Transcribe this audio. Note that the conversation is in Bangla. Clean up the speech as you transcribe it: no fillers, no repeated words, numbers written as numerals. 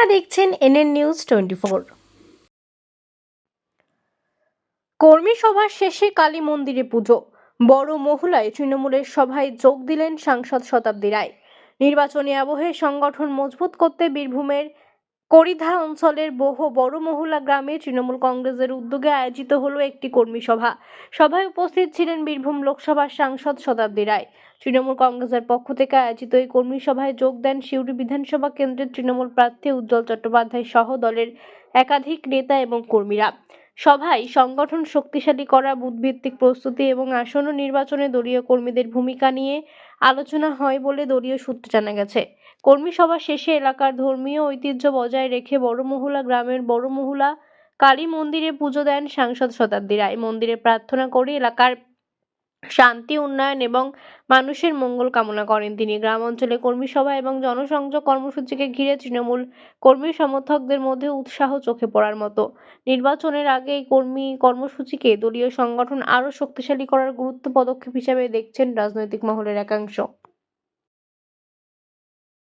আপনারা দেখছেন এনএন নিউজ 24। কর্মী সভার শেষে কালী মন্দিরে পুজো। বড় মহলায় তৃণমূলের সভায় যোগ দিলেন সাংসদ শতাব্দী রায়। নির্বাচনী আবহে সংগঠন মজবুত করতে বীরভূমের করিধা অঞ্চলের বড় মহলা গ্রামে তৃণমূল কংগ্রেসের উদ্যোগে আয়োজিত হলো একটি কর্মী সভা। সভায় উপস্থিত ছিলেন বীরভূম লোকসভার সাংসদ শতাব্দী রায়। তৃণমূল কংগ্রেসের পক্ষ থেকে আয়োজিত এই কর্মী সভায় যোগ দেন সিউড়ি বিধানসভা কেন্দ্রের তৃণমূল প্রার্থী উজ্জ্বল চট্টোপাধ্যায় সহ দলের একাধিক নেতা এবং কর্মীরা। সভায় সংগঠন শক্তিশালী করা, বুথভিত্তিক প্রস্তুতি এবং আসন্ন নির্বাচনে দলীয় কর্মীদের ভূমিকা নিয়ে আলোচনা হয় বলে দলীয় সূত্রে জানা গেছে। কর্মী সভা শেষে এলাকার ধর্মীয় ঐতিহ্য বজায় রেখে বড়মহলা গ্রামের বড়মহলা কালী মন্দিরে পুজো দেন সাংসদ শতাব্দী রায়। মন্দিরে প্রার্থনা করে এলাকার শান্তি, উন্নয়ন এবং মানুষের মঙ্গল কামনা করেন তিনি। গ্রাম অঞ্চলে কর্মী সভা এবং জনসংযোগ কর্মসূচিকে ঘিরে তৃণমূল কর্মী সমর্থকদের মধ্যে উৎসাহ চোখে পড়ার মতো। নির্বাচনের আগে এই কর্মসূচিকে দলীয় সংগঠন আরও শক্তিশালী করার গুরুত্ব পদক্ষেপ হিসেবে দেখছেন রাজনৈতিক মহলের একাংশ।